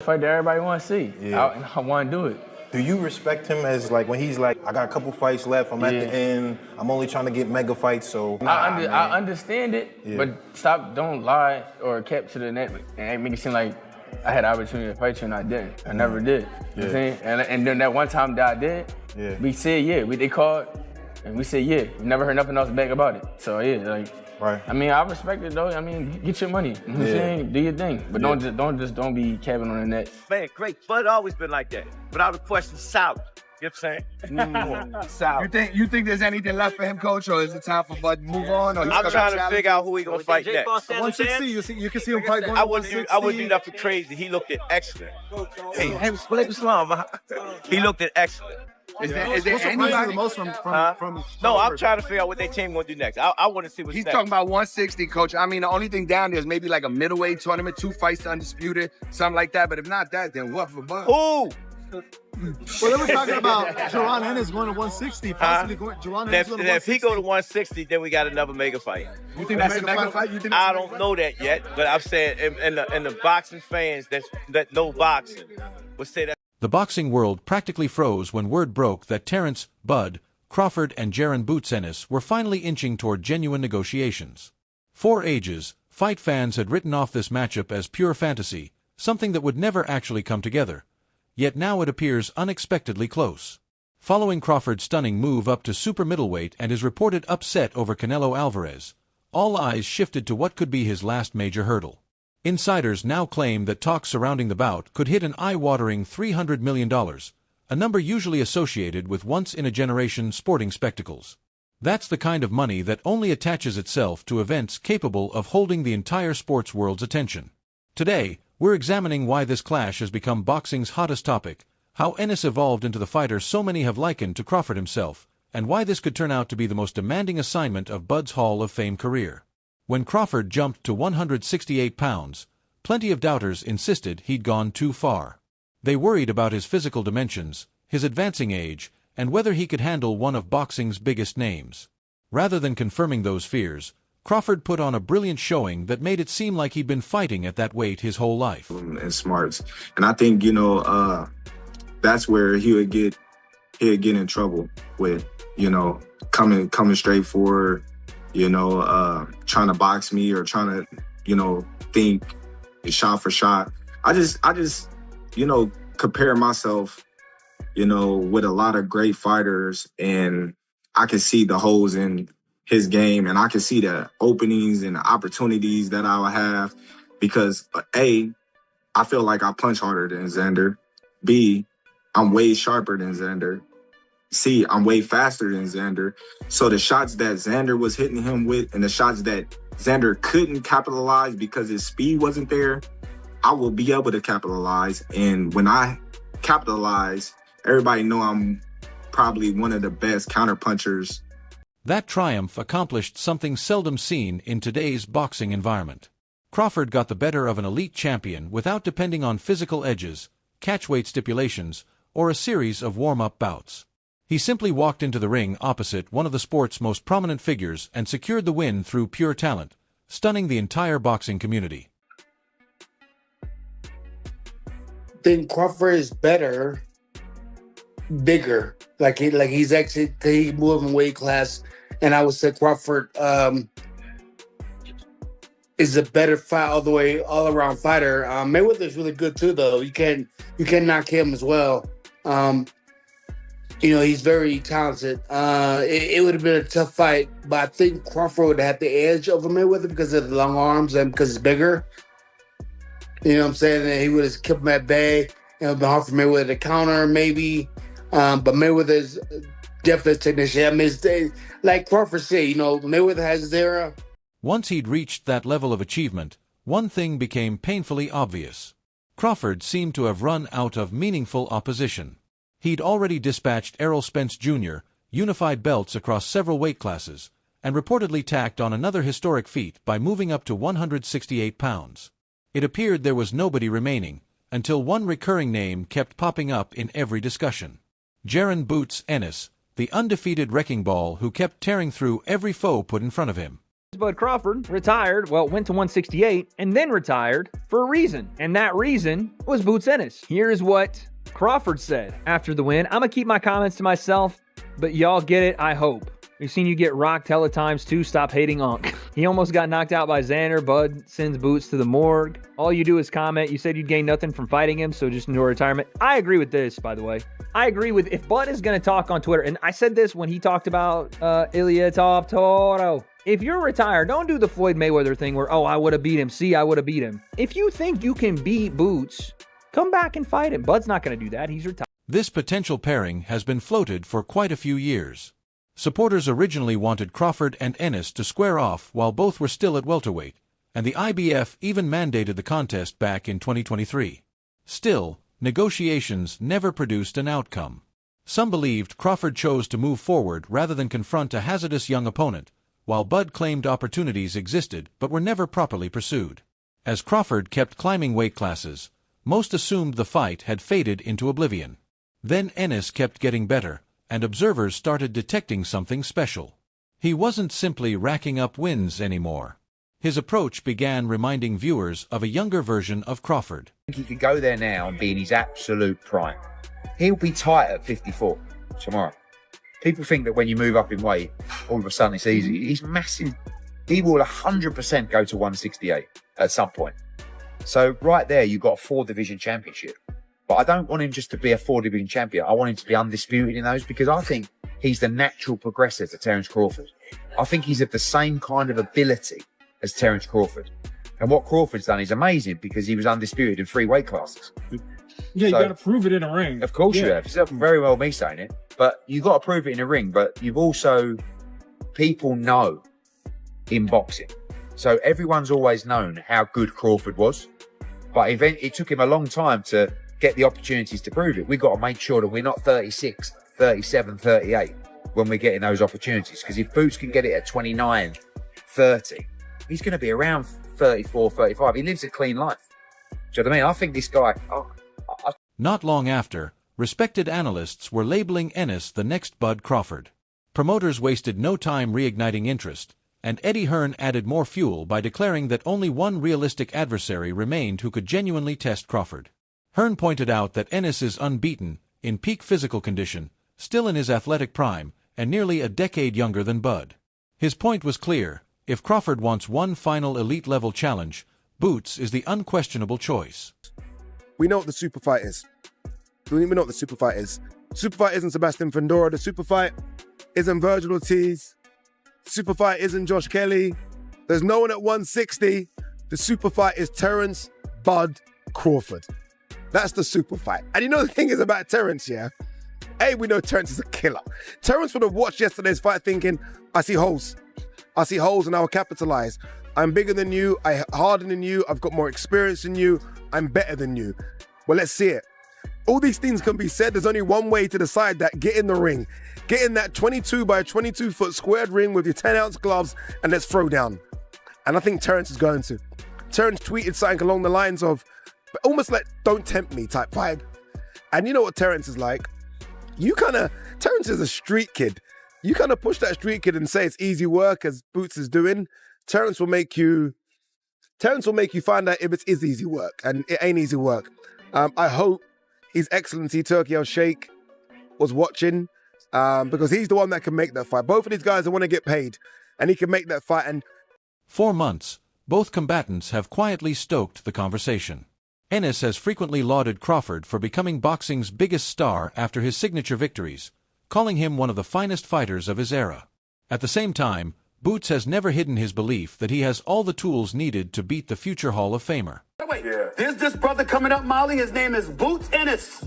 Fight that everybody want to see. Yeah. I want to do it. Do you respect him as like when he's like, I got a couple fights left, I'm at the end, I'm only trying to get mega fights, so I understand it, but don't lie or kept to the net and make it seem like I had the opportunity to fight you and I didn't. I never did. You know what I'm saying? And then that one time that I did, we said they called and we said We never heard nothing else back about it. So right. I mean, I respect it though. I mean, get your money. You know what I'm saying? Do your thing. But don't be capping on the net. Man, great. Bud always been like that. Without a question, solid. You know what I'm saying? Solid. You think there's anything left for him, Coach, or is it time for Bud to move on? Or I'm trying to figure out who he gonna fight next. 160, you can see him fight going I wouldn't do nothing crazy. He looked at excellent. Hey, Islam. He looked at excellent. Is there anybody the most from No, I'm trying to figure out what their team gonna do next. I want to see what's He's next. talking about 160, Coach. I mean, the only thing down there is maybe like a middleweight tournament, 2 fights undisputed, something like that. But if not that, then what for Bud? Who? Well, they were talking about Jaron Ennis going to 160, possibly Jaron Ennis going to 160. If he go to 160, then we got another mega fight. You think that's a mega fight? I don't know that yet, but I've said, and the boxing fans that know boxing would say that. The boxing world practically froze when word broke that Terence, Bud, Crawford and Jaron Boots Ennis were finally inching toward genuine negotiations. For ages, fight fans had written off this matchup as pure fantasy, something that would never actually come together. Yet now it appears unexpectedly close. Following Crawford's stunning move up to super middleweight and his reported upset over Canelo Alvarez, all eyes shifted to what could be his last major hurdle. Insiders now claim that talks surrounding the bout could hit an eye-watering $300 million, a number usually associated with once-in-a-generation sporting spectacles. That's the kind of money that only attaches itself to events capable of holding the entire sports world's attention. Today, we're examining why this clash has become boxing's hottest topic, how Ennis evolved into the fighter so many have likened to Crawford himself, and why this could turn out to be the most demanding assignment of Bud's Hall of Fame career. When Crawford jumped to 168 pounds, plenty of doubters insisted he'd gone too far. They worried about his physical dimensions, his advancing age, and whether he could handle one of boxing's biggest names. Rather than confirming those fears, Crawford put on a brilliant showing that made it seem like he'd been fighting at that weight his whole life. And smarts. And I think, that's where he would get in trouble with, coming straight forward, trying to box me or trying to, think shot for shot. I just, compare myself, with a lot of great fighters, and I can see the holes in his game, and I can see the openings and the opportunities that I will have because A, I feel like I punch harder than Xander. B, I'm way sharper than Xander. C, I'm way faster than Xander. So the shots that Xander was hitting him with and the shots that Xander couldn't capitalize because his speed wasn't there, I will be able to capitalize. And when I capitalize, everybody know I'm probably one of the best counterpunchers. That triumph accomplished something seldom seen in today's boxing environment. Crawford got the better of an elite champion without depending on physical edges, catchweight stipulations, or a series of warm-up bouts. He simply walked into the ring opposite one of the sport's most prominent figures and secured the win through pure talent, stunning the entire boxing community. I think Crawford is better, bigger. He's actually he moved in weight class, and I would say Crawford is a better fight all around fighter. Mayweather's really good too, though. You can knock him as well. He's very talented. It would have been a tough fight, but I think Crawford would have had the edge over Mayweather because of the long arms and because he's bigger. You know what I'm saying? And he would have kept him at bay. It would have been hard for Mayweather to counter, maybe. But Mayweather's definitely a technician. I mean, like Crawford said, Mayweather has his era. Once he'd reached that level of achievement, one thing became painfully obvious. Crawford seemed to have run out of meaningful opposition. He'd already dispatched Errol Spence Jr., unified belts across several weight classes, and reportedly tacked on another historic feat by moving up to 168 pounds. It appeared there was nobody remaining, until one recurring name kept popping up in every discussion. Jaron Boots Ennis, the undefeated wrecking ball who kept tearing through every foe put in front of him. Bud Crawford retired, well, went to 168 and then retired for a reason. And that reason was Boots Ennis. Here's what Crawford said after the win. I'm going to keep my comments to myself, but y'all get it, I hope. We've seen you get rocked hella times too. Stop hating Unc. He almost got knocked out by Xander. Bud sends Boots to the morgue. All you do is comment. You said you'd gain nothing from fighting him, so just enjoy retirement. I agree with this, by the way. I agree with if Bud is going to talk on Twitter, and I said this when he talked about Ilya Top Toro. If you're retired, don't do the Floyd Mayweather thing where, oh, I would have beat him. See, I would have beat him. If you think you can beat Boots, come back and fight him. Bud's not going to do that. He's retired. This potential pairing has been floated for quite a few years. Supporters originally wanted Crawford and Ennis to square off while both were still at welterweight, and the IBF even mandated the contest back in 2023. Still, negotiations never produced an outcome. Some believed Crawford chose to move forward rather than confront a hazardous young opponent, while Bud claimed opportunities existed but were never properly pursued. As Crawford kept climbing weight classes, most assumed the fight had faded into oblivion. Then Ennis kept getting better, and observers started detecting something special. He wasn't simply racking up wins anymore. His approach began reminding viewers of a younger version of Crawford. I think he could go there now and be in his absolute prime. He'll be tight at 54 tomorrow. People think that when you move up in weight, all of a sudden it's easy. He's massive. He will 100% go to 168 at some point. So right there, you've got a 4-division championship. But I don't want him just to be a 4-division champion. I want him to be undisputed in those because I think he's the natural progressor to Terence Crawford. I think he's of the same kind of ability as Terence Crawford. And what Crawford's done is amazing because he was undisputed in 3 weight classes. Yeah, you got to prove it in a ring. Of course you have. It's very well me saying it. But you've got to prove it in a ring. But you've also, people know in boxing. So everyone's always known how good Crawford was. But it took him a long time to get the opportunities to prove it. We've got to make sure that we're not 36, 37, 38 when we're getting those opportunities. Because if Boots can get it at 29, 30, he's going to be around 34, 35. He lives a clean life. Do you know what I mean? I think this guy... Not long after, respected analysts were labeling Ennis the next Bud Crawford. Promoters wasted no time reigniting interest, and Eddie Hearn added more fuel by declaring that only one realistic adversary remained who could genuinely test Crawford. Hearn pointed out that Ennis is unbeaten, in peak physical condition, still in his athletic prime, and nearly a decade younger than Bud. His point was clear: if Crawford wants one final elite-level challenge, Boots is the unquestionable choice. We know what the super fight is. We know what the super fight is. Super fight isn't Sebastian Fundora. The super fight isn't Virgil Ortiz. Super fight isn't Josh Kelly. There's no one at 160. The super fight is Terence Bud Crawford. That's the super fight. And you know the thing is about Terence, yeah? A, we know Terence is a killer. Terence would have watched yesterday's fight thinking, I see holes. I see holes and I'll capitalize. I'm bigger than you. I'm harder than you. I've got more experience than you. I'm better than you. Well, let's see it. All these things can be said. There's only one way to decide that. Get in the ring. Get in that 22 by 22 foot squared ring with your 10-ounce gloves and let's throw down. And I think Terence is going to. Terence tweeted something along the lines of, almost like, don't tempt me type vibe. And you know what Terence is like? Terence is a street kid. You kind of push that street kid and say it's easy work as Boots is doing. Terence will make you find out if it is easy work, and it ain't easy work. I hope His Excellency Turkey Al-Sheikh was watching, because he's the one that can make that fight. Both of these guys want to get paid, and he can make that fight. And 4 months, both combatants have quietly stoked the conversation. Ennis has frequently lauded Crawford for becoming boxing's biggest star after his signature victories, calling him one of the finest fighters of his era. At the same time, Boots has never hidden his belief that he has all the tools needed to beat the future Hall of Famer. Wait, there's this brother coming up, Molly. His name is Boots Ennis.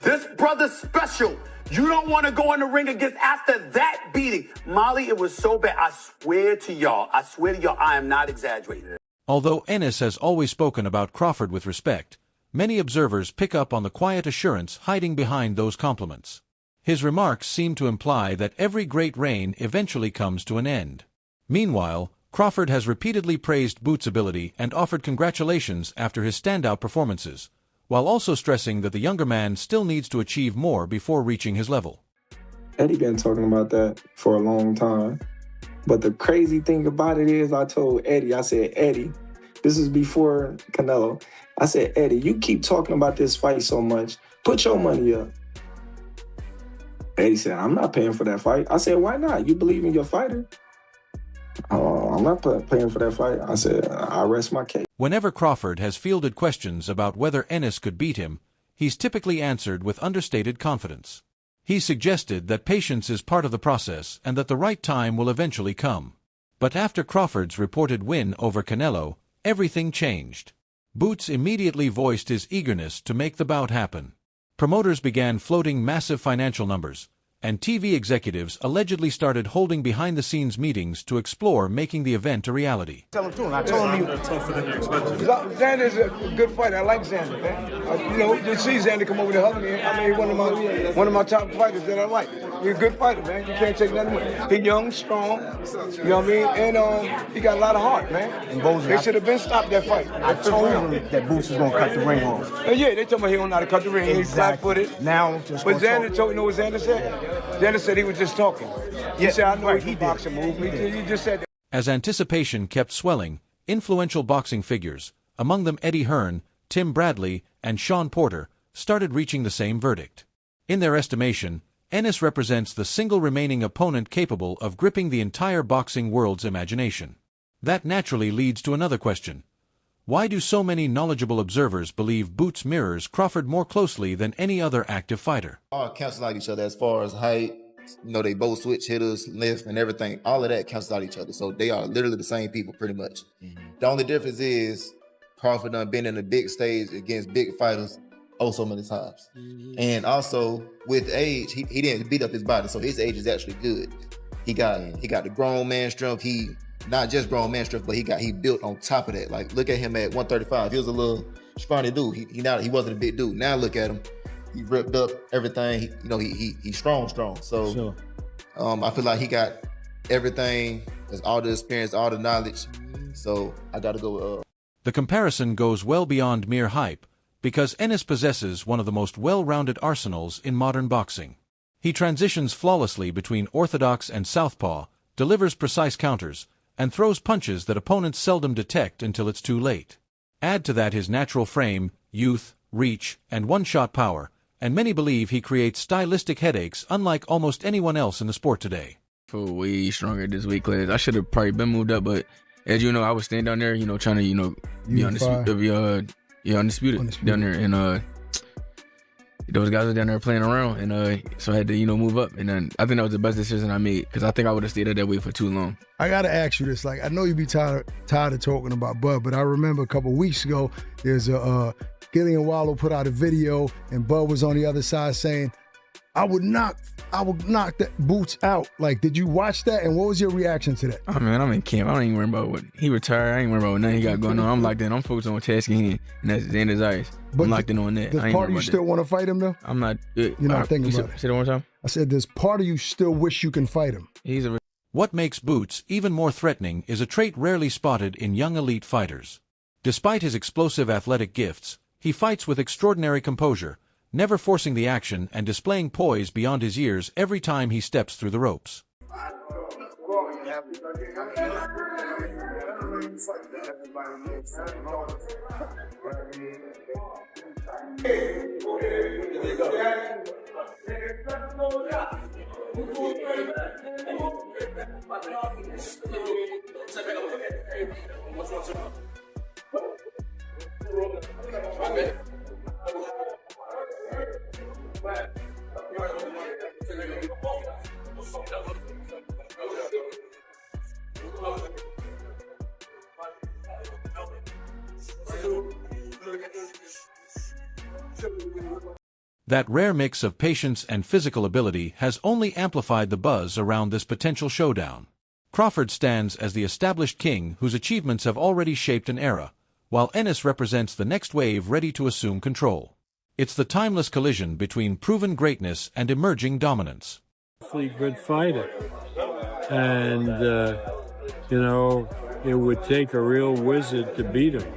This brother's special. You don't want to go in the ring against after that beating. Molly, it was so bad. I swear to y'all, I am not exaggerating. Although Ennis has always spoken about Crawford with respect, many observers pick up on the quiet assurance hiding behind those compliments. His remarks seem to imply that every great reign eventually comes to an end. Meanwhile, Crawford has repeatedly praised Boots' ability and offered congratulations after his standout performances, while also stressing that the younger man still needs to achieve more before reaching his level. Eddie been talking about that for a long time. But the crazy thing about it is I told Eddie, I said, Eddie, this is before Canelo. I said, Eddie, you keep talking about this fight so much. Put your money up. Eddie said, I'm not paying for that fight. I said, why not? You believe in your fighter? I'm not paying for that fight. I said, I rest my case. Whenever Crawford has fielded questions about whether Ennis could beat him, he's typically answered with understated confidence. He suggested that patience is part of the process and that the right time will eventually come. But after Crawford's reported win over Canelo, everything changed. Boots immediately voiced his eagerness to make the bout happen. Promoters began floating massive financial numbers, and TV executives allegedly started holding behind-the-scenes meetings to explore making the event a reality. Tell him to him. I told him Xander's a good fighter. I like Xander, man. You see Xander come over to hug me. I mean, one of my top fighters that I like. He's a good fighter, man. You can't take nothing away. He's young, strong. You know what I mean? And he got a lot of heart, man. And they should have been stopped that fight. I told him that Boots was gonna cut the ring off. Yeah, they told me he don't know how to cut the ring. He's flat-footed. Now, but Xander told you know what Xander said? Xander said he was just talking. He said, I know he boxing move. He just said that. As anticipation kept swelling, influential boxing figures, among them Eddie Hearn, Tim Bradley, and Sean Porter, started reaching the same verdict. In their estimation, Ennis represents the single remaining opponent capable of gripping the entire boxing world's imagination. That naturally leads to another question. Why do so many knowledgeable observers believe Boots mirrors Crawford more closely than any other active fighter? All cancel out each other as far as height. They both switch hitters, lift, and everything. All of that cancels out each other. So they are literally the same people pretty much. The only difference is Crawford done been in the big stage against big fighters so many times. And also with age, he didn't beat up his body, so his age is actually good. He got the grown man strength. He not just grown man strength, but he built on top of that. Like look at him at 135. He was a little scrawny dude. He wasn't a big dude. Now look at him. He ripped up everything. He's strong. So sure. I feel like he got everything. There's all the experience, all the knowledge. So I got to go with. The comparison goes well beyond mere hype, because Ennis possesses one of the most well-rounded arsenals in modern boxing. He transitions flawlessly between orthodox and southpaw, delivers precise counters, and throws punches that opponents seldom detect until it's too late. Add to that his natural frame, youth, reach, and one-shot power, and many believe he creates stylistic headaches unlike almost anyone else in the sport today. Feel way stronger this weight class. I should have probably been moved up, but as you know, I was standing down there, trying to, be undisputed down there, and those guys were down there playing around, and so I had to, move up, and then I think that was the best decision I made, because I think I would have stayed at that weight for too long. I gotta ask you this, I know you be tired of talking about Bud, but I remember a couple weeks ago, there's a Gillian Wallow put out a video, and Bud was on the other side saying, I would knock that Boots out. Did you watch that? And what was your reaction to that? Oh man, I'm in camp. I don't even worry about what he retired. I ain't worry about what nothing he got going on. I'm locked in. I'm focused on task at hand, and that's Xander's eyes. I'm locked in on that. Does part of you still want to fight him though? I'm not. You're not thinking about it. Say that one more time. I said, does part of you still wish you can fight him? What makes Boots even more threatening is a trait rarely spotted in young elite fighters. Despite his explosive athletic gifts, he fights with extraordinary composure, never forcing the action and displaying poise beyond his years every time he steps through the ropes. That rare mix of patience and physical ability has only amplified the buzz around this potential showdown. Crawford stands as the established king whose achievements have already shaped an era, while Ennis represents the next wave ready to assume control. It's the timeless collision between proven greatness and emerging dominance. Good fighter, and it would take a real wizard to beat him.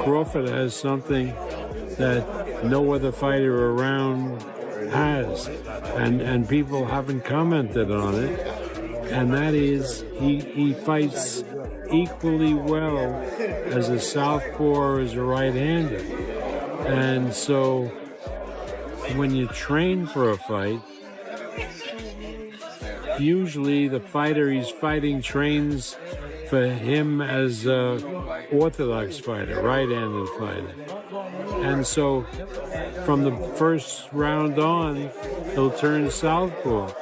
Crawford has something that no other fighter around has, and people haven't commented on it. and that is he fights equally well as a southpaw or as a right-hander. And so when you train for a fight, usually the fighter he's fighting trains for him as a orthodox fighter, right-handed fighter. And so from the first round on, he'll turn southpaw.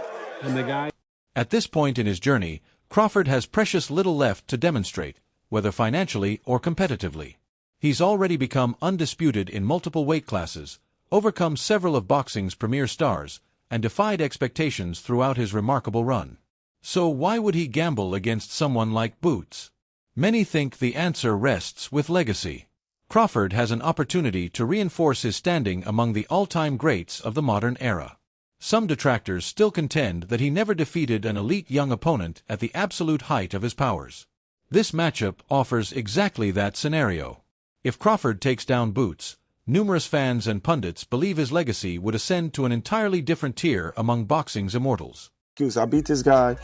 And the guy... At this point in his journey, Crawford has precious little left to demonstrate, whether financially or competitively. He's already become undisputed in multiple weight classes, overcome several of boxing's premier stars, and defied expectations throughout his remarkable run. So why would he gamble against someone like Boots? Many think the answer rests with legacy. Crawford has an opportunity to reinforce his standing among the all-time greats of the modern era. Some detractors still contend that he never defeated an elite young opponent at the absolute height of his powers. This matchup offers exactly that scenario. If Crawford takes down Boots, numerous fans and pundits believe his legacy would ascend to an entirely different tier among boxing's immortals. I beat this guy,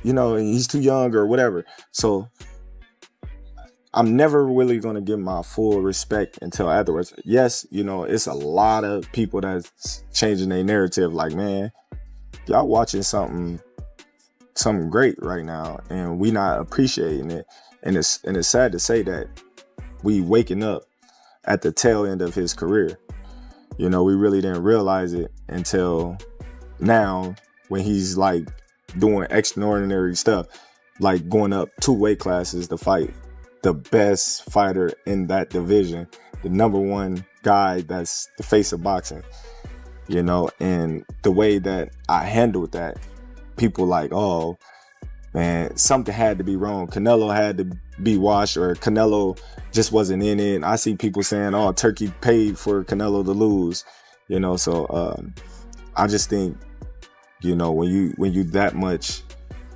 and he's too young or whatever. So I'm never really going to give my full respect until afterwards. Yes, it's a lot of people that's changing their narrative. Like, man, y'all watching something great right now, and we not appreciating it. And it's sad to say that we waking up at the tail end of his career. We really didn't realize it until now, when he's like doing extraordinary stuff, like going up 2 weight classes to fight the best fighter in that division, the #1 guy that's the face of boxing, and the way that I handled that, people like, oh man, something had to be wrong. Canelo had to be washed, or Canelo just wasn't in it. I see people saying, oh, Turkey paid for Canelo to lose, so I just think, when you that much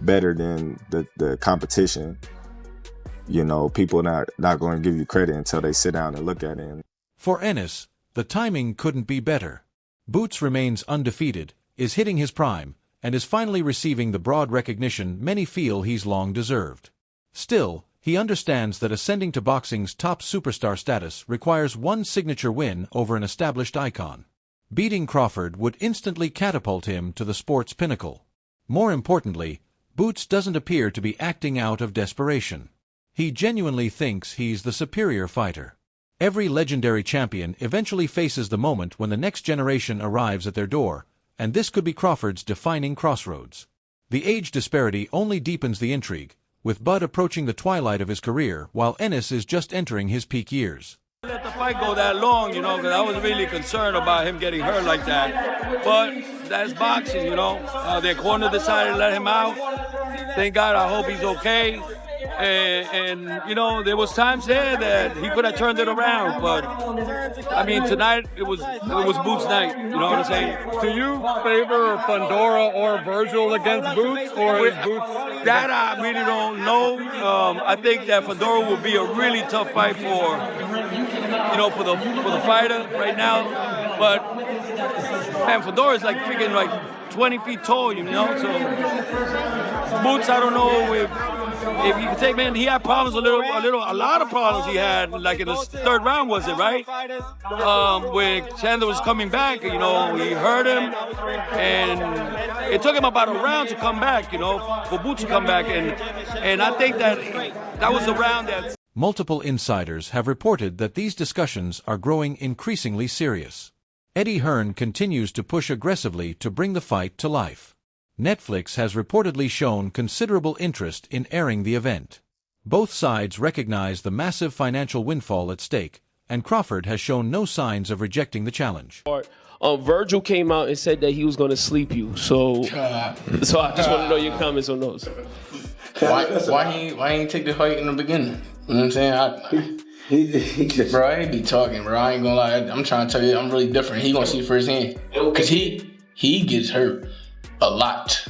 better than the competition, people not going to give you credit until they sit down and look at it. For Ennis, the timing couldn't be better. Boots remains undefeated, is hitting his prime, and is finally receiving the broad recognition many feel he's long deserved. Still, he understands that ascending to boxing's top superstar status requires one signature win over an established icon. Beating Crawford would instantly catapult him to the sport's pinnacle. More importantly, Boots doesn't appear to be acting out of desperation. He genuinely thinks he's the superior fighter. Every legendary champion eventually faces the moment when the next generation arrives at their door, and this could be Crawford's defining crossroads. The age disparity only deepens the intrigue, with Bud approaching the twilight of his career while Ennis is just entering his peak years. Let the fight go that long, because I was really concerned about him getting hurt like that. But that's boxing, their corner decided to let him out. Thank God, I hope he's okay. And there was times there that he could have turned it around, but tonight it was Boots' night. You know what I'm saying? Do you favor Fundora or Virgil against Boots, or is Boots? That I really don't know. I think that Fundora will be a really tough fight for the fighter right now. But man, Fundora is like freaking 20 feet tall, So Boots, I don't know if you can take, man, he had problems a lot of problems he had, like in the 3rd round, was it, right? When Chandler was coming back, he hurt him, and it took him about a round to come back, for Boots to come back, and I think that was the round that... Multiple insiders have reported that these discussions are growing increasingly serious. Eddie Hearn continues to push aggressively to bring the fight to life. Netflix has reportedly shown considerable interest in airing the event. Both sides recognize the massive financial windfall at stake, and Crawford has shown no signs of rejecting the challenge. Virgil came out and said that he was going to sleep you, so I just want to know your comments on those. Why he ain't take the fight in the beginning? You know what I'm saying? Bro, I ain't be talking, bro. I ain't gonna lie. I'm trying to tell you, I'm really different. He gonna see firsthand, cause he gets hurt a lot.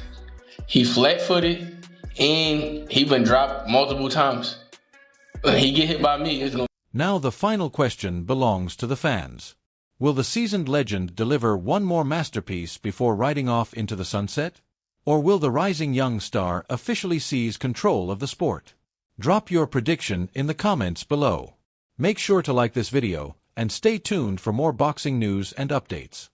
He flat-footed, and he been dropped multiple times. When he get hit by me, it's gonna... Now the final question belongs to the fans. Will the seasoned legend deliver one more masterpiece before riding off into the sunset? Or will the rising young star officially seize control of the sport? Drop your prediction in the comments below. Make sure to like this video, and stay tuned for more boxing news and updates.